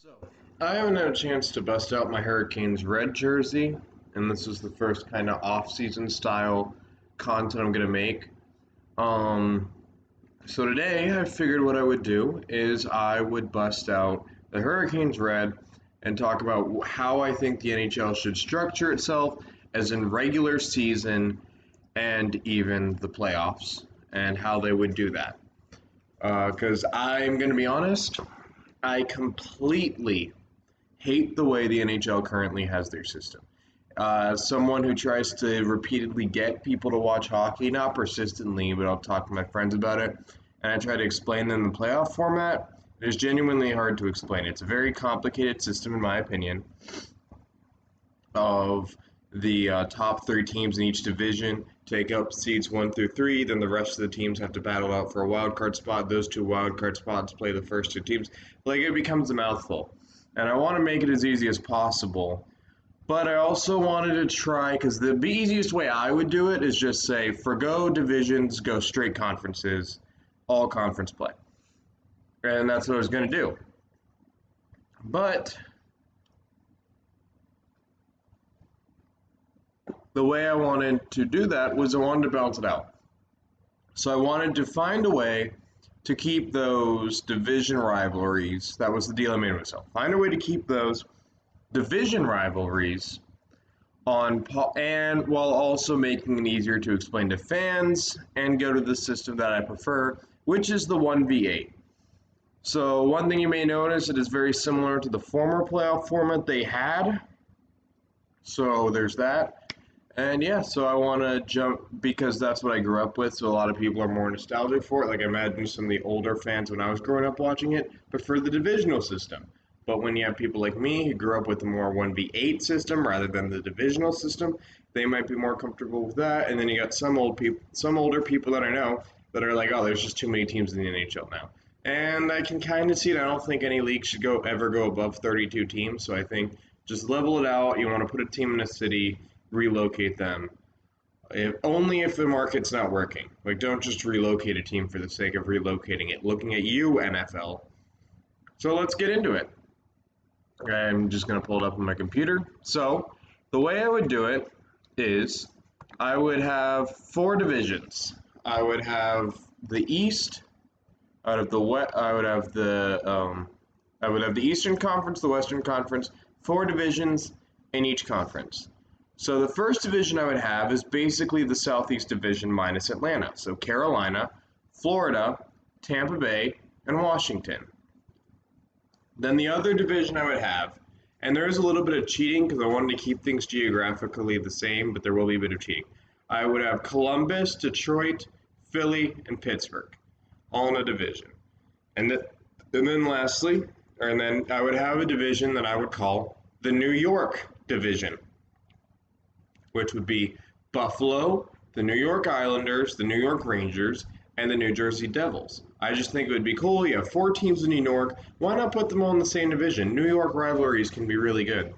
So, I haven't had a chance to bust out my Hurricanes red jersey, and this is the first kind of off-season style content I'm gonna make. Um, so today I figured what I would do is I would bust out the Hurricanes red and talk about how I think the NHL should structure itself as in regular season and even the playoffs and how they would do that. Because I'm gonna be honest, I completely hate the way the NHL currently has their system. Someone who tries to repeatedly get people to watch hockey, not persistently, but I'll talk to my friends about it, and I try to explain them the playoff format. It is genuinely hard to explain. It's a very complicated system, in my opinion, of the top three teams in each division take up seeds 1 through 3. Then the rest of the teams have to battle out for a wild card spot. Those two wild card spots play the first two teams. Like, it becomes a mouthful, and I want to make it as easy as possible. But I also wanted to try, because the easiest way I would do it is just say forgo divisions, go straight conferences, all conference play, and that's what I was going to do. But the way I wanted to do that was I wanted to balance it out. So I wanted to find a way to keep those division rivalries. That was the deal I made with myself. Find a way to keep those division rivalries and while also making it easier to explain to fans and go to the system that I prefer, which is the 1v8. So one thing you may notice, it is very similar to the former playoff format they had. So there's that. And yeah, so I want to jump because that's what I grew up with. So a lot of people are more nostalgic for it. Like, I imagine some of the older fans when I was growing up watching it prefer the divisional system. But when you have people like me who grew up with the more 1v8 system rather than the divisional system, they might be more comfortable with that. And then you got some older people that I know that are like, oh, there's just too many teams in the NHL now. And I can kind of see it. I don't think any league should ever go above 32 teams. So I think just level it out. You want to put a team in a city, relocate them. Only if the market's not working. Like, don't just relocate a team for the sake of relocating it. Looking at you, NFL. So let's get into it. I'm just going to pull it up on my computer. So the way I would do it is I would have four divisions. I would have the East. Out of the West, I would have the Eastern Conference, the Western Conference, four divisions in each conference. So the first division I would have is basically the Southeast Division minus Atlanta. So Carolina, Florida, Tampa Bay, and Washington. Then the other division I would have, and there is a little bit of cheating because I wanted to keep things geographically the same, but there will be a bit of cheating. I would have Columbus, Detroit, Philly, and Pittsburgh, all in a division. And then lastly, and then I would have a division that I would call the New York division, which would be Buffalo, the New York Islanders, the New York Rangers, and the New Jersey Devils. I just think it would be cool. You have four teams in New York. Why not put them all in the same division? New York rivalries can be really good.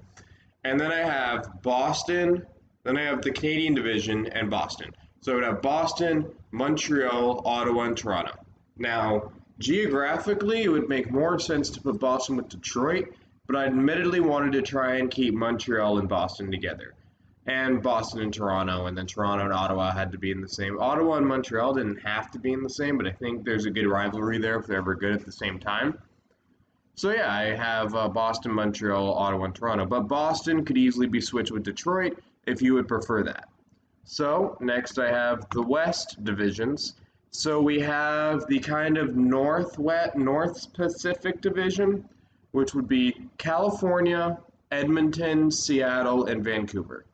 And then I have Boston, then I have the Canadian division and Boston. So I would have Boston, Montreal, Ottawa, and Toronto. Now, geographically, it would make more sense to put Boston with Detroit, but I admittedly wanted to try and keep Montreal and Boston together. And Boston and Toronto, and then Toronto and Ottawa had to be in the same. Ottawa and Montreal didn't have to be in the same, but I think there's a good rivalry there if they're ever good at the same time. So yeah, I have Boston, Montreal, Ottawa, and Toronto, but Boston could easily be switched with Detroit if you would prefer that. So next I have the West divisions. So we have the kind of North Pacific division, which would be California, Edmonton, Seattle, and Vancouver.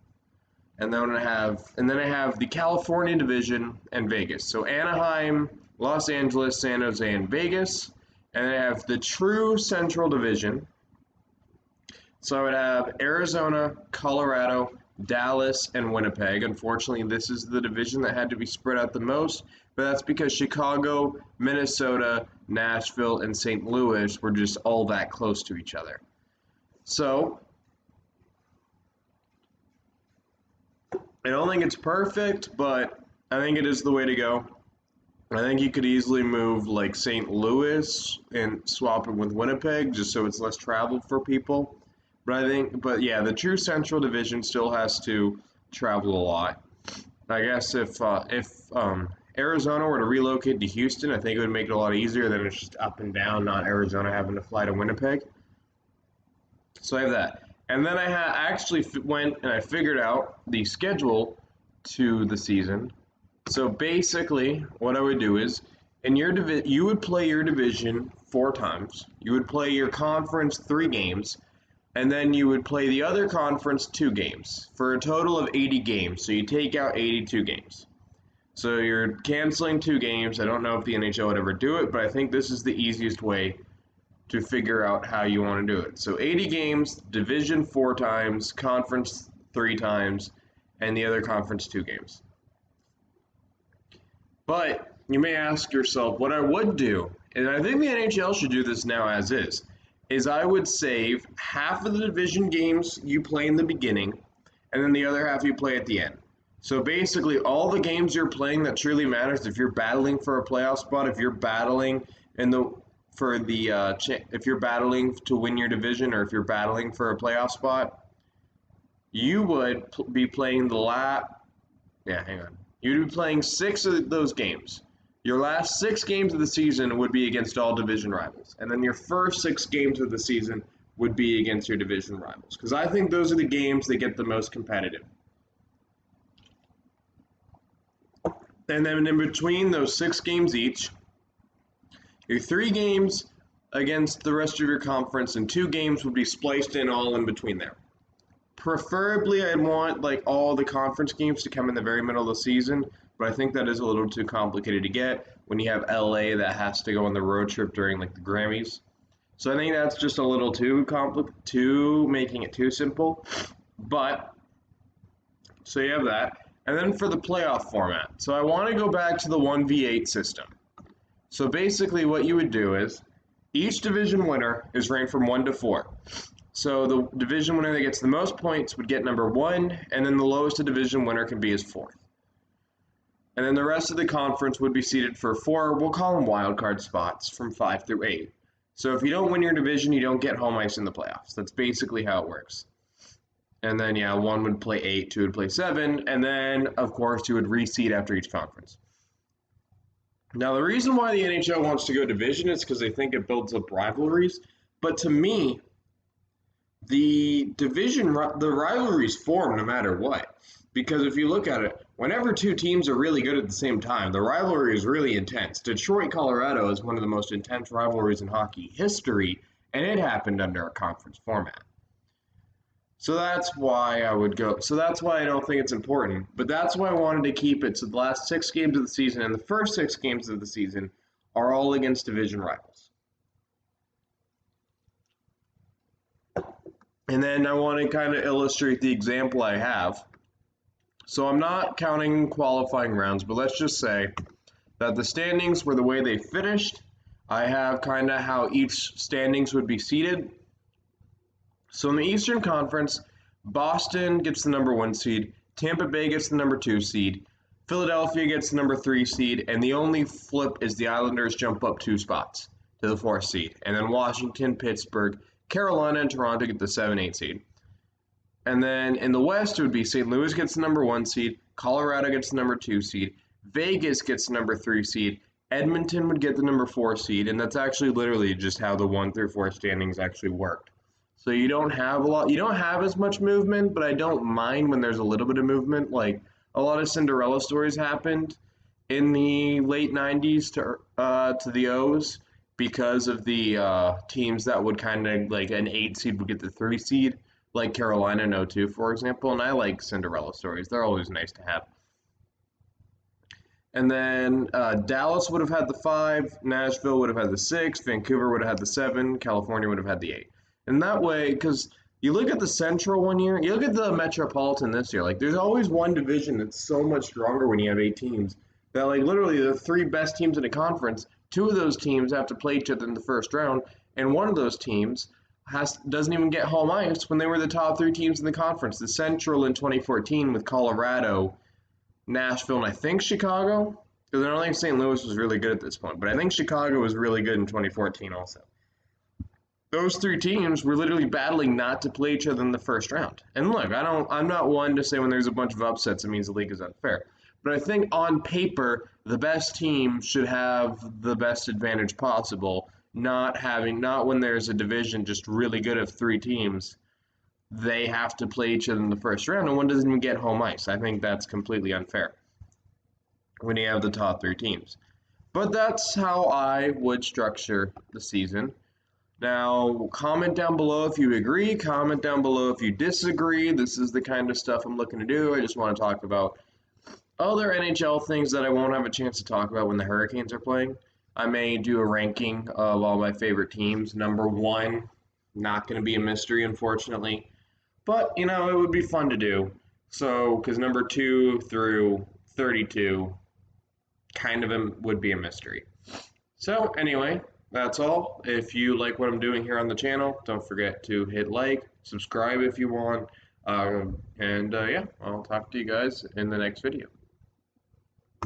And then I have the California division and Vegas. So Anaheim, Los Angeles, San Jose, and Vegas. And then I have the true Central division. So I would have Arizona, Colorado, Dallas, and Winnipeg. Unfortunately, this is the division that had to be spread out the most, but that's because Chicago, Minnesota, Nashville, and St. Louis were just all that close to each other. So I don't think it's perfect, but I think it is the way to go. I think you could easily move like St. Louis and swap it with Winnipeg just so it's less travel for people. But yeah, the true Central Division still has to travel a lot. I guess if Arizona were to relocate to Houston, I think it would make it a lot easier. Then it's just up and down, not Arizona having to fly to Winnipeg. So I have that, and then actually went and I figured out the schedule to the season. So basically, what I would do is, in your you would play your division 4 times. You would play your conference 3 games, and then you would play the other conference 2 games for a total of 80 games. So you take out 82 games. So you're canceling 2 games. I don't know if the NHL would ever do it, but I think this is the easiest way to figure out how you want to do it. So 80 games, division 4 times, conference 3 times, and the other conference 2 games. But you may ask yourself, what I would do, and I think the NHL should do this now as is I would save half of the division games you play in the beginning, and then the other half you play at the end. So basically, all the games you're playing that truly matters, if you're battling for a playoff spot, if you're battling in the for the if you're battling to win your division, or if you're battling for a playoff spot, you would be playing hang on. You'd be playing 6 of those games. Your last 6 games of the season would be against all division rivals, and then your first 6 games of the season would be against your division rivals. Because I think those are the games that get the most competitive. And then in between those 6 games each, your 3 games against the rest of your conference, and 2 games would be spliced in all in between there. Preferably, I'd want like all the conference games to come in the very middle of the season, but I think that is a little too complicated to get when you have LA that has to go on the road trip during like the Grammys. So I think that's just a little too making it too simple. But so you have that. And then for the playoff format. So I want to go back to the 1v8 system. So basically what you would do is each division winner is ranked from 1 to 4. So the division winner that gets the most points would get number 1, and then the lowest a division winner can be is 4th. And then the rest of the conference would be seeded for 4, we'll call them wildcard spots, from 5 through 8. So if you don't win your division, you don't get home ice in the playoffs. That's basically how it works. And then, yeah, 1 would play 8, 2 would play 7, and then, of course, you would reseed after each conference. Now, the reason why the NHL wants to go division is because they think it builds up rivalries. But to me, the rivalries form no matter what. Because if you look at it, whenever 2 teams are really good at the same time, the rivalry is really intense. Detroit, Colorado is one of the most intense rivalries in hockey history, and it happened under a conference format. So that's why I would go. So that's why I don't think it's important. But that's why I wanted to keep it so the last 6 games of the season and the first 6 games of the season are all against division rivals. And then I want to kind of illustrate the example I have. So I'm not counting qualifying rounds, but let's just say that the standings were the way they finished. I have kind of how each standings would be seeded. So in the Eastern Conference, Boston gets the number 1 seed, Tampa Bay gets the number 2 seed, Philadelphia gets the number 3 seed, and the only flip is the Islanders jump up 2 spots to the 4th seed. And then Washington, Pittsburgh, Carolina, and Toronto get the 7-8 seed. And then in the West, it would be St. Louis gets the number 1 seed, Colorado gets the number 2 seed, Vegas gets the number 3 seed, Edmonton would get the number 4 seed, and that's actually literally just how the 1 through 4 standings actually worked. So you don't have as much movement, but I don't mind when there's a little bit of movement. Like a lot of Cinderella stories happened in the late 90s to the O's because of the teams that would kind of like an 8 seed would get the 3 seed, like Carolina in 02, for example. And I like Cinderella stories. They're always nice to have. And then Dallas would have had the 5, Nashville would have had the 6, Vancouver would have had the 7, California would have had the 8. And that way, because you look at the Central one year, you look at the Metropolitan this year, like there's always one division that's so much stronger when you have 8 teams. That like literally the 3 best teams in a conference, 2 of those teams have to play each other in the first round, and one of those teams doesn't even get home ice when they were the top 3 teams in the conference. The Central in 2014 with Colorado, Nashville, and I think Chicago. Because I don't think St. Louis was really good at this point, but I think Chicago was really good in 2014 also. Those three teams were literally battling not to play each other in the first round. And look, I'm not one to say when there's a bunch of upsets it means the league is unfair. But I think on paper, the best team should have the best advantage possible, not when there's a division just really good of three teams, they have to play each other in the first round and one doesn't even get home ice. I think that's completely unfair when you have the top three teams. But that's how I would structure the season. Now, comment down below if you agree, comment down below if you disagree. This is the kind of stuff I'm looking to do. I just want to talk about other NHL things that I won't have a chance to talk about when the Hurricanes are playing. I may do a ranking of all my favorite teams. Number one, not going to be a mystery, unfortunately. But, it would be fun to do. So, because number 2 through 32 kind of would be a mystery. So, anyway, that's all. If you like what I'm doing here on the channel, don't forget to hit like, subscribe if you want. Yeah, I'll talk to you guys in the next video.